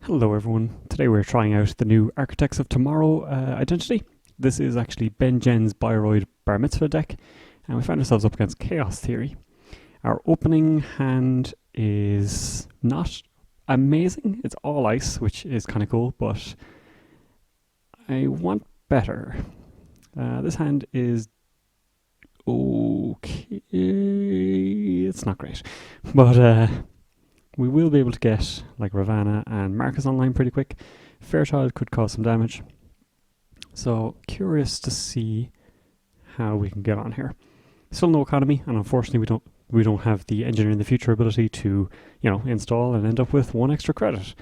Hello everyone, today we're trying out the new Architects of Tomorrow identity. This is actually Ben Jen's Bioroid Bar Mitzvah deck, and we find ourselves up against Chaos Theory. Our opening hand is not amazing, it's all ice, which is kind of cool, but I want better. This hand is okay, it's not great, but we will be able to get like Ravana and Marcus online pretty quick. Fairchild could cause some damage. So curious to see how we can get on here. Still no economy, and unfortunately we don't have the Engineer in the Future ability to, install and end up with 1 extra credit.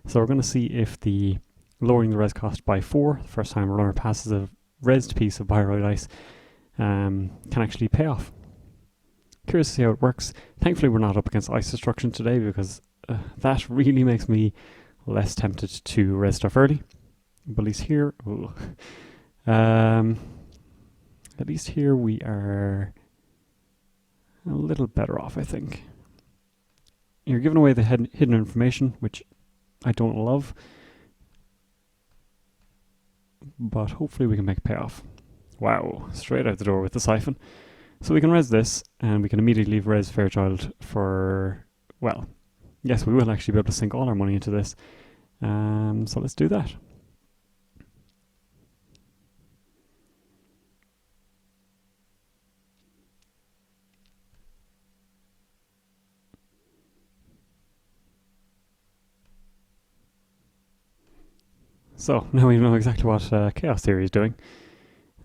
So we're going to see if the lowering the res cost by 4, the first time a runner passes a resed piece of Bioroid Ice, can actually pay off. Curious to see how it works. Thankfully we're not up against Ice Destruction today, because that really makes me less tempted to res stuff early. But at least here, we are a little better off, I think. You're giving away the hidden information, which I don't love, but hopefully we can make it pay off. Wow, straight out the door with the Siphon. So we can res this, and we can immediately res Fairchild for, well, yes, we will actually be able to sink all our money into this. So let's do that. So now we know exactly what Chaos Theory is doing.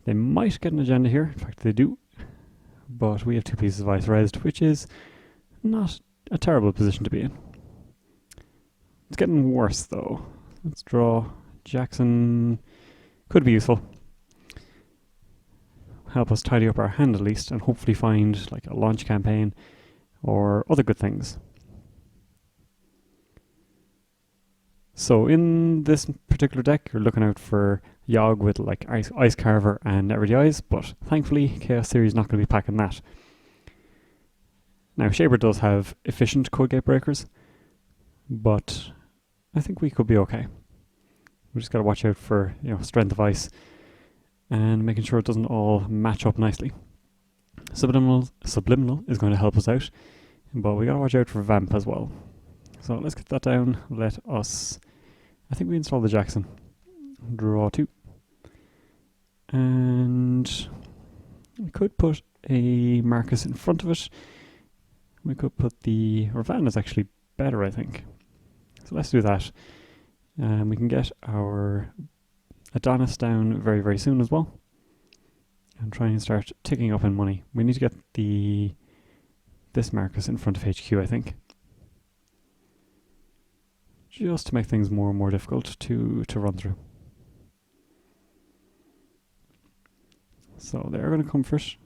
They might get an agenda here, in fact they do. But we have 2 pieces of ice resed, which is not a terrible position to be in. It's getting worse though. Let's draw Jackson. Could be useful. Help us tidy up our hand at least, and hopefully find like a launch campaign or other good things. So in this particular deck, you're looking out for Yogg with like Ice Carver and Never the Eyes, but thankfully Chaos Theory is not going to be packing that. Now Shaper does have efficient code gate breakers, but I think we could be okay. We just got to watch out for strength of ice and making sure it doesn't all match up nicely. Subliminal is going to help us out, but we got to watch out for Vamp as well. So let's get that down. I think we install the Jackson. Draw 2. And we could put a Marcus in front of it. We could put the Ravana is actually better, I think. So let's do that. We can get our Adonis down very, very soon as well. And try and start ticking up in money. We need to get this Marcus in front of HQ, I think. Just to make things more and more difficult to run through. So they're going to come first.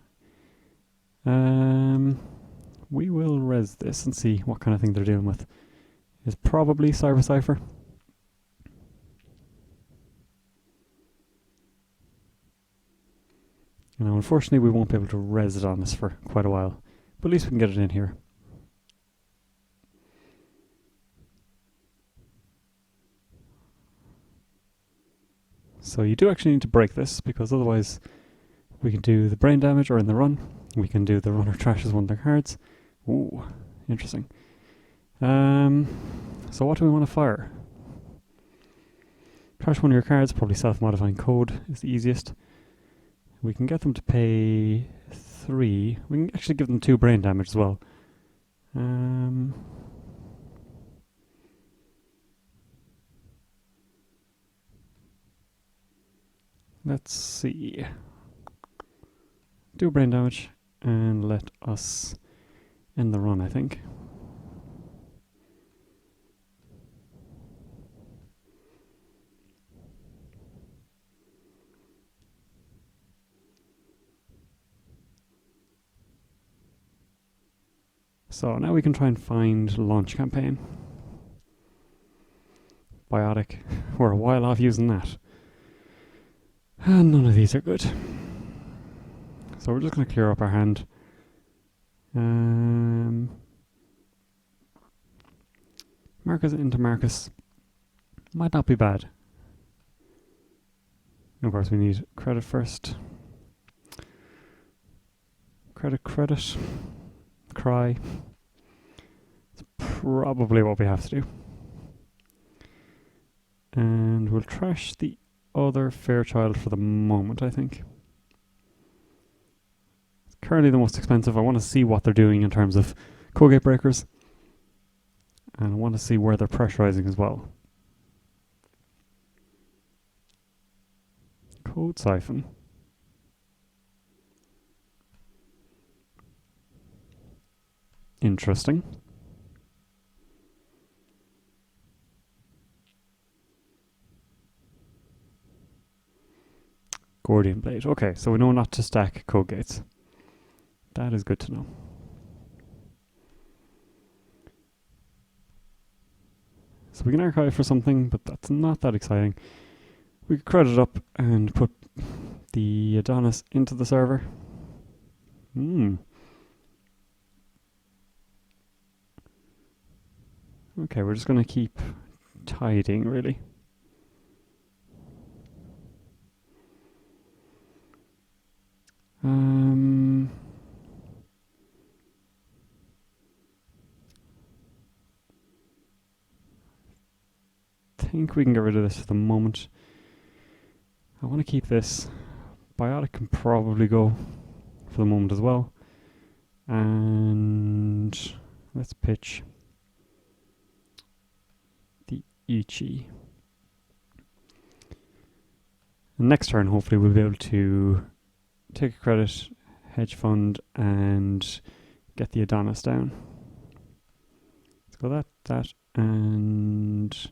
We will res this and see what kind of thing they're dealing with. It's probably Cyber Cipher. Unfortunately we won't be able to res it on this for quite a while, but at least we can get it in here. So you do actually need to break this, because otherwise we can do the brain damage, or in the run, we can do the runner trashes one of their cards. Ooh, interesting. So what do we want to fire? Trash one of your cards, probably self-modifying code is the easiest. We can get them to pay 3. We can actually give them 2 brain damage as well. Let's see. Do brain damage and let us end the run, I think. So now we can try and find launch campaign. Biotic. We're a while off using that. And none of these are good. So we're just going to clear up our hand. Marcus into Marcus. Might not be bad. Of course, we need credit first. Credit. Cry. It's probably what we have to do. And we'll trash the other Fairchild for the moment, I think. It's currently the most expensive. I want to see what they're doing in terms of code gate breakers. And I want to see where they're pressurizing as well. Code Siphon. Interesting. Gordian Blade. Okay, so we know not to stack code gates. That is good to know. So we can archive for something, but that's not that exciting. We could credit up and put the Adonis into the server. Okay, we're just going to keep tidying, really. I think we can get rid of this for the moment. I want to keep this. Biotic can probably go for the moment as well. And let's pitch the Ichi. And next turn, hopefully, we'll be able to take a credit, hedge fund, and get the Adonis down. Let's go that, and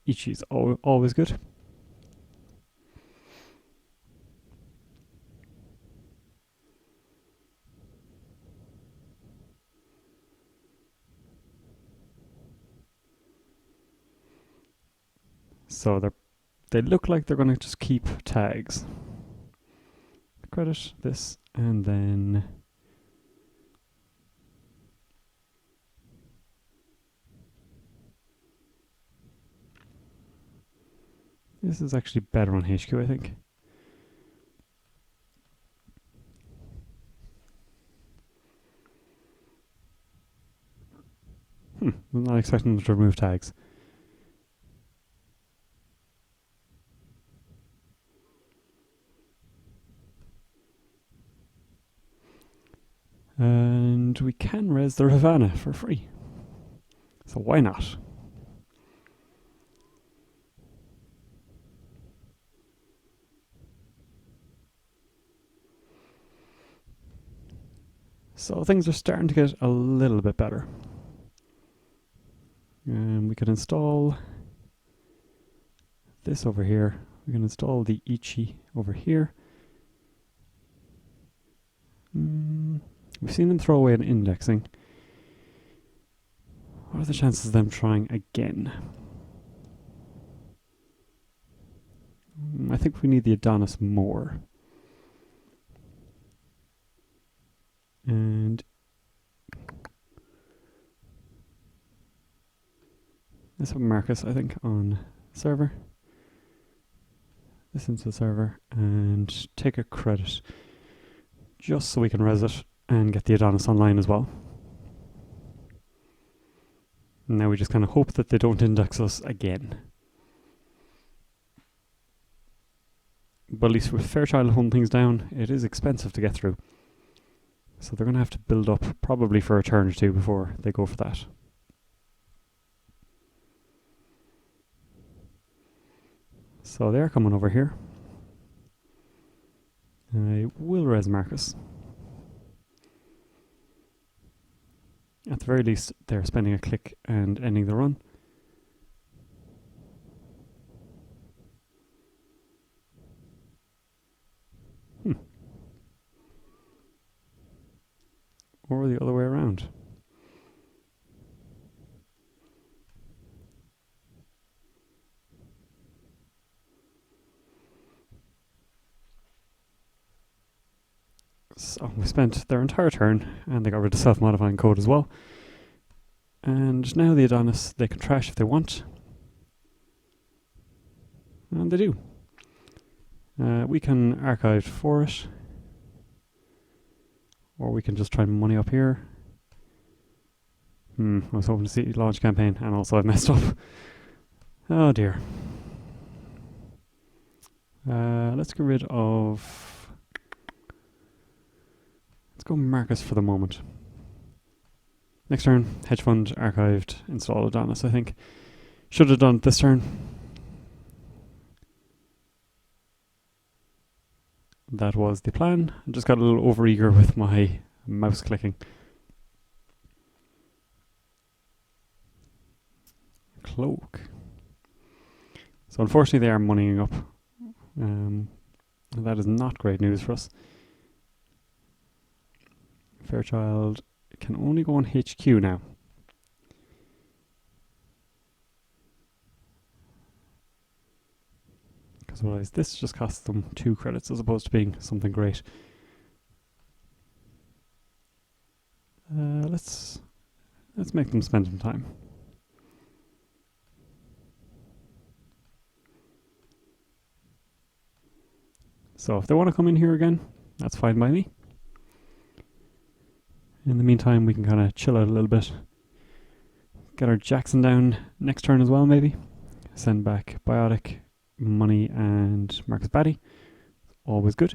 Ichi's always good. So they look like they're going to just keep tags. Credit this, and then this is actually better on HQ, I think. I'm not expecting them to remove tags. And we can res the Ravana for free. So why not? So things are starting to get a little bit better. And we can install this over here. We can install the Ichi over here. We've seen them throw away an indexing. What are the chances of them trying again? I think we need the Adonis more. And let's have Marcus, I think, on server. This into the server and take a credit just so we can res it and get the Adonis online as well. And now we just kind of hope that they don't index us again. But at least with Fairchild holding things down, it is expensive to get through. So they're going to have to build up probably for a turn or two before they go for that. So they're coming over here. I will res Marcus. At the very least, they're spending a click and ending the run. Or the other way around. So we spent their entire turn, and they got rid of self-modifying code as well. And now the Adonis, they can trash if they want. And they do. We can archive for it. Or we can just try money up here. I was hoping to see launch campaign, and also I've messed up. Oh dear. Let's get rid of... Let's go Marcus for the moment. Next turn, hedge fund, archived, install Adonis, I think. Should have done it this turn. That was the plan. I just got a little overeager with my mouse clicking. Cloak. So unfortunately they are moneying up. That is not great news for us. Fairchild can only go on HQ now. Because otherwise this just costs them 2 credits as opposed to being something great. Let's make them spend some time. So if they want to come in here again, that's fine by me. In the meantime, we can kind of chill out a little bit. Get our Jackson down next turn as well, maybe. Send back Biotic, Money, and Marcus Batty. Always good.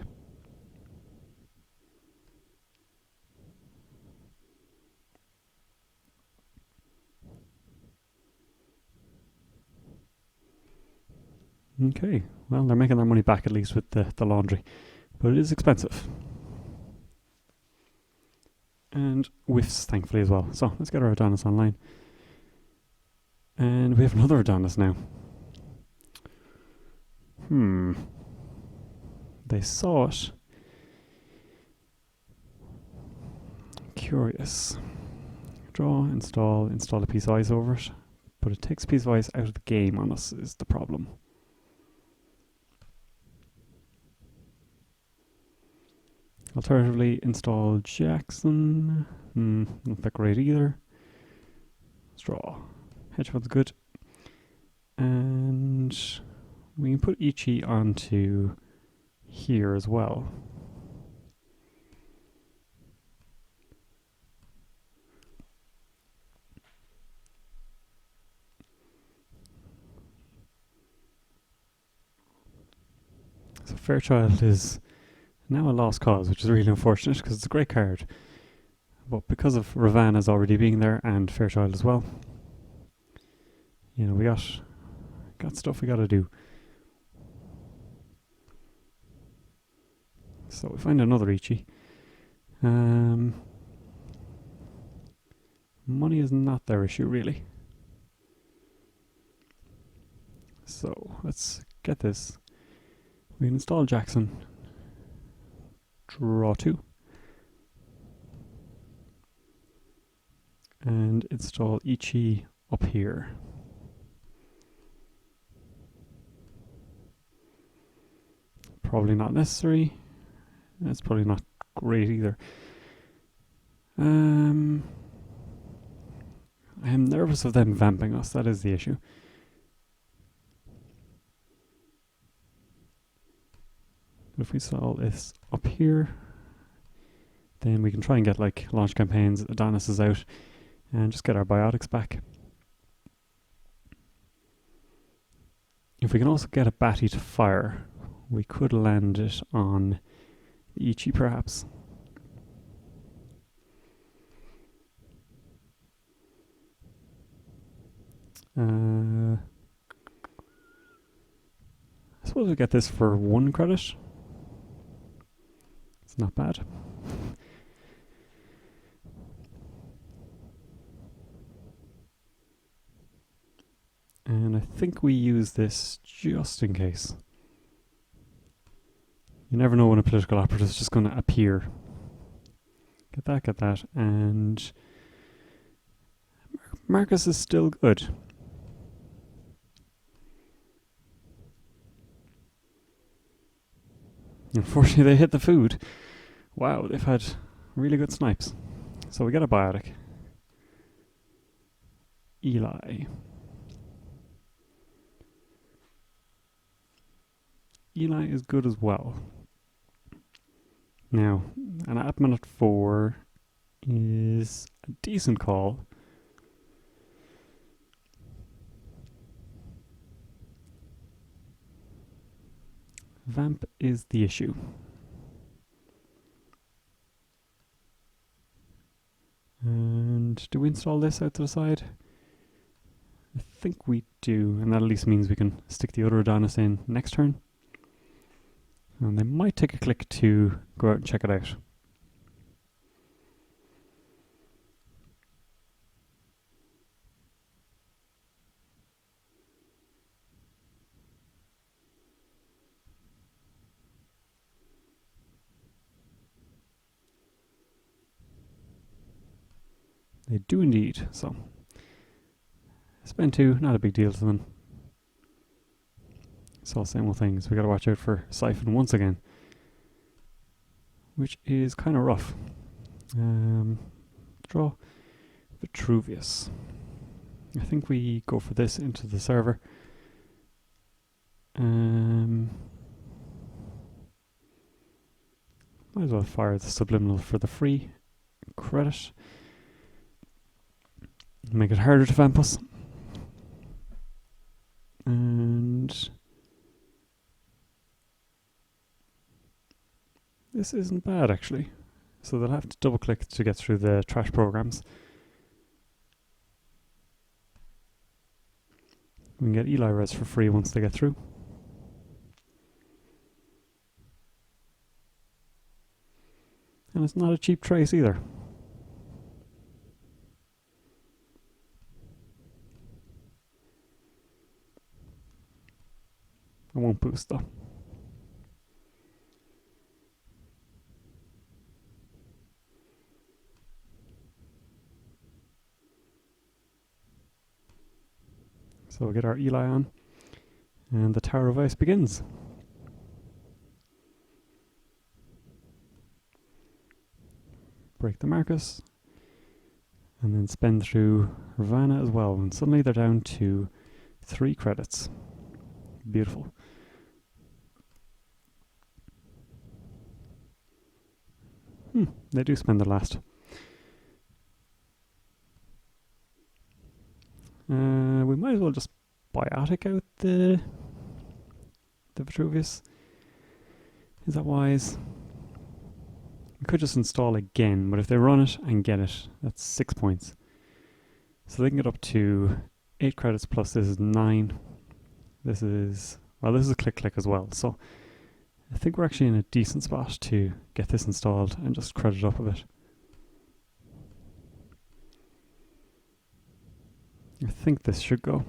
Okay, well, they're making their money back at least with the laundry, but it is expensive. And whiffs, thankfully, as well. So let's get our Adonis online. And we have another Adonis now. They saw it. Curious. Draw, install a piece of ice over it. But it takes a piece of ice out of the game on us is the problem. Alternatively, install Jackson. Not that great either. Straw. Hedge fund's good. And we can put Ichi onto here as well. So Fairchild is now a lost cause, which is really unfortunate because it's a great card. But because of Ravana's already being there and Fairchild as well, you know, we got stuff we gotta do. So we find another Ichi. Money is not their issue really. So let's get this. We can install Jackson. Draw 2. And install Ichi up here. Probably not necessary. That's probably not great either. I am nervous of them vamping us, that is the issue. If we install this up here, then we can try and get like launch campaigns, Adonis is out, and just get our biotics back. If we can also get a Batty to fire, we could land it on Ichi perhaps. I suppose we get this for 1 credit. It's not bad. And I think we use this just in case. You never know when a political operative is just going to appear. Get that, and Marcus is still good. Unfortunately, they hit the food. Wow, they've had really good snipes. So we get a biotic. Eli. Eli is good as well. Now, and at minute 4 is a decent call. Vamp is the issue. And do we install this out to the side? I think we do, and that at least means we can stick the other Adonis in next turn. And they might take a click to go out and check it out. They do indeed, so spend 2, not a big deal to them. It's all same old things. We gotta watch out for Siphon once again, which is kind of rough. Draw Vitruvius. I think we go for this into the server. Might as well fire the subliminal for the free credit. Make it harder to vamp us. And this isn't bad actually. So they'll have to double click to get through the trash programs. We can get Eli res for free once they get through. And it's not a cheap trace either. I won't boost though. So we'll get our Eli on, and the Tower of Ice begins. Break the Marcus, and then spend through Ravana as well, and suddenly they're down to 3 credits. Beautiful. They do spend the last. We might as well just biotic out the Vitruvius. Is that wise? We could just install again, but if they run it and get it, that's 6 points. So they can get up to 8 credits plus this is 9. This is a click as well. So I think we're actually in a decent spot to get this installed and just credit up a bit. I think this should go.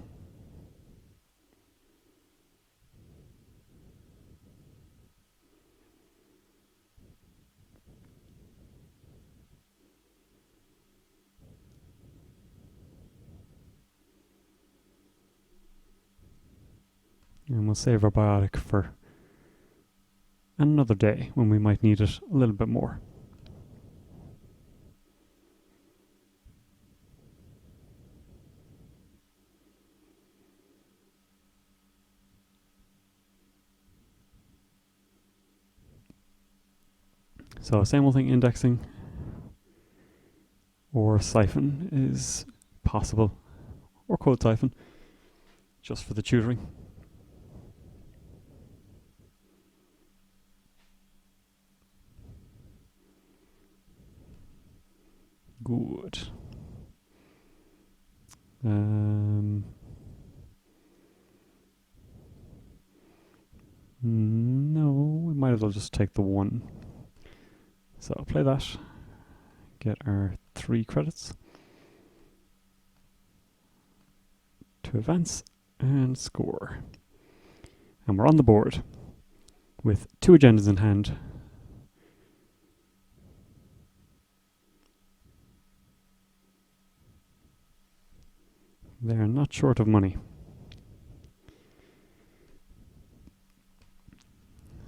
And we'll save our biotic for another day when we might need it a little bit more. So same old thing, indexing or Siphon is possible, or Code Siphon, just for the tutoring. Good. No, we might as well just take the 1. So I'll play that, get our 3 credits to advance and score. And we're on the board with 2 agendas in hand. They're not short of money.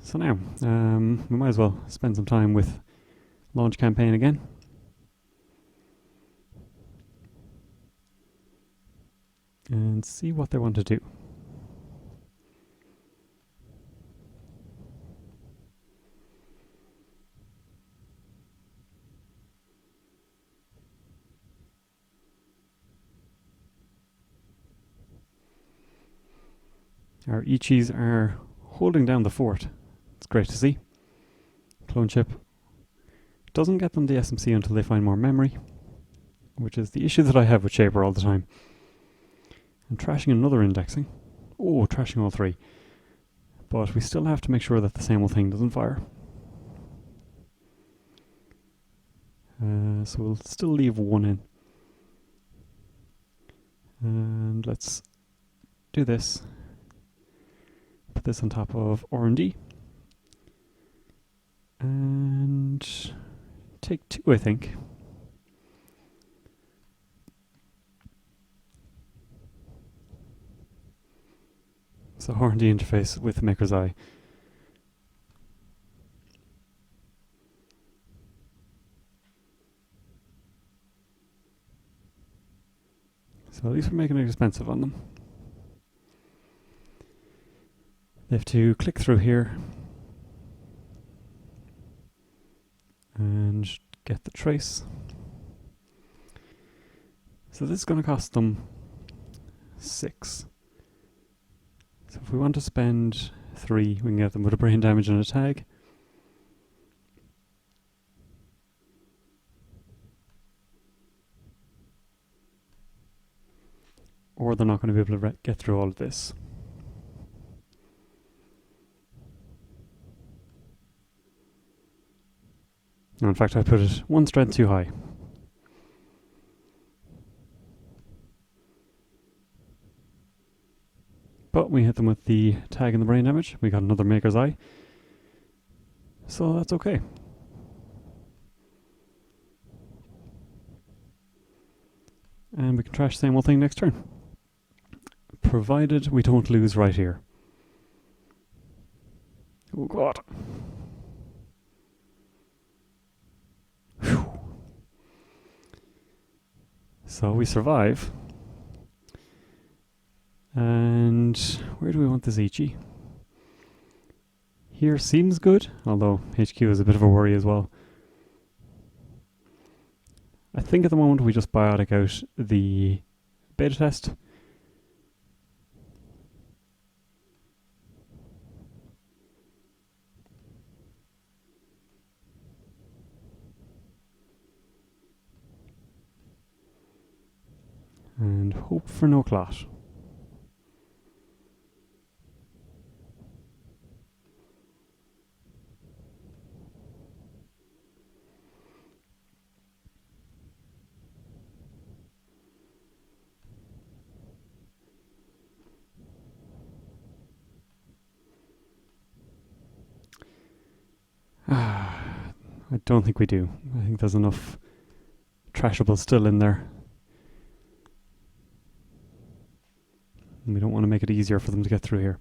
So now, we might as well spend some time with launch campaign again. and see what they want to do. Our Ichis are holding down the fort. It's great to see. Clone chip doesn't get them the SMC until they find more memory, which is the issue that I have with Shaper all the time. I'm trashing another indexing. Oh, trashing all three. But we still have to make sure that the same old thing doesn't fire. So we'll still leave one in. And let's do this. Put this on top of R&D. And take 2, I think. So R&D interface with Maker's Eye. So at least we're making it expensive on them. They have to click through here and get the trace. So this is going to cost them 6. So if we want to spend 3, we can get them with a brain damage and a tag. Or they're not going to be able to get through all of this. No, in fact, I put it 1 strength too high. But we hit them with the tag and the brain damage. We got another Maker's Eye. So that's okay. And we can trash the same old thing next turn. Provided we don't lose right here. Oh god. Whew. So we survive. And where do we want this Ichi? Here seems good, although HQ is a bit of a worry as well. I think at the moment we just biotic out the beta test. And hope for no clot. I don't think we do. I think there's enough trashables still in there. And we don't want to make it easier for them to get through here.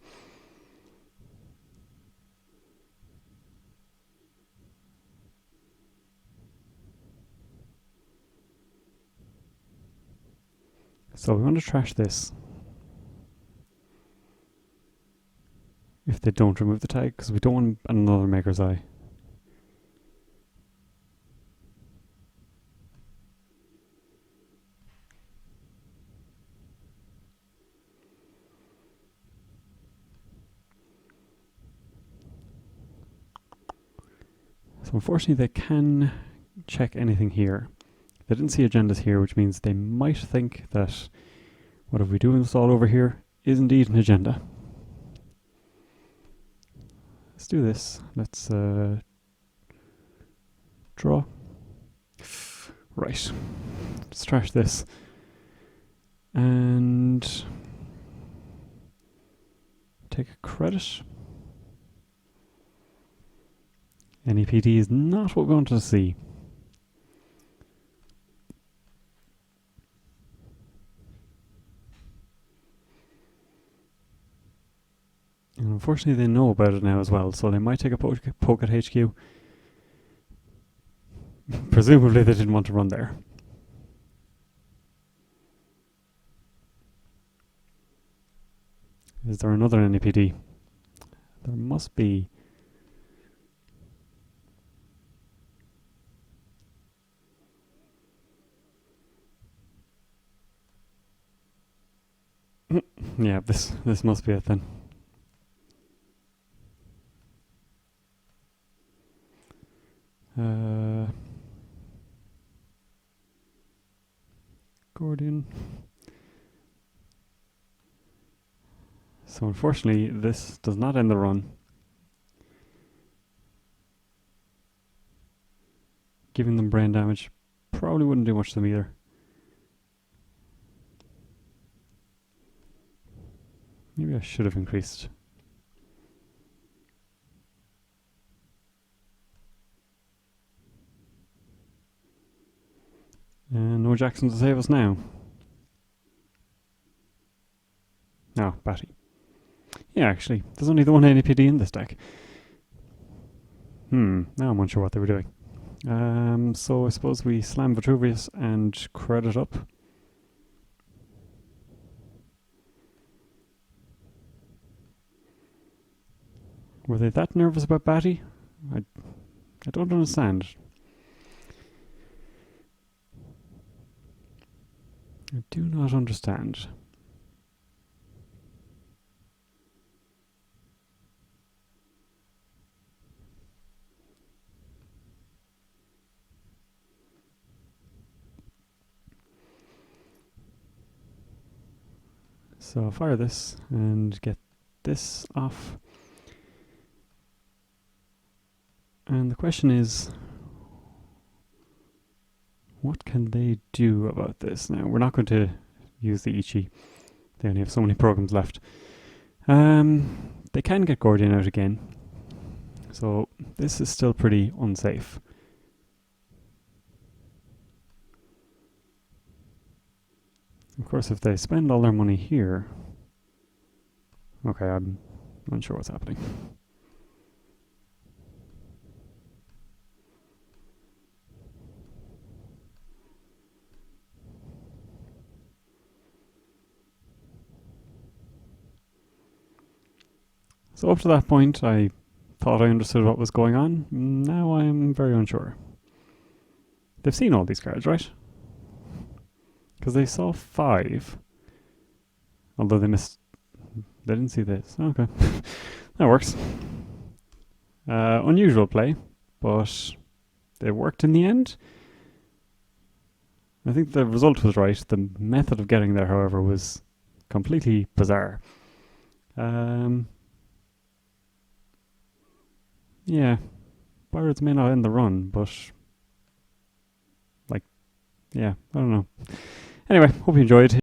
So we want to trash this. If they don't remove the tag, because we don't want another Maker's Eye. So unfortunately they can check anything here. They didn't see agendas here, which means they might think that what if we do install over here is indeed an agenda. Let's do this. Let's draw. Right. Let's trash this. And take a credit. NEPD is not what we wanted to see. And unfortunately they know about it now as well, so they might take a poke at HQ. Presumably they didn't want to run there. Is there another NAPD? There must be. Yeah, this must be it then. Gordian. So unfortunately, this does not end the run. Giving them brain damage probably wouldn't do much to them either. Maybe I should have increased. And no Jackson to save us now. Oh, Batty. Yeah, actually, there's only the one NAPD in this deck. Now I'm unsure what they were doing. So I suppose we slam Vitruvius and credit up. Were they that nervous about Batty? I don't understand. I do not understand. So I'll fire this and get this off. And the question is, what can they do about this? Now, we're not going to use the Ichi. They only have so many programs left. They can get Gordian out again. So this is still pretty unsafe. Of course, if they spend all their money here... Okay, I'm unsure what's happening. So up to that point, I thought I understood what was going on. Now I'm very unsure. They've seen all these cards, right? Because they saw 5. Although they missed... They didn't see this. Okay. That works. Unusual play, but it worked in the end. I think the result was right. The method of getting there, however, was completely bizarre. Yeah, Pirates may not end the run, but yeah, I don't know. Anyway, hope you enjoyed.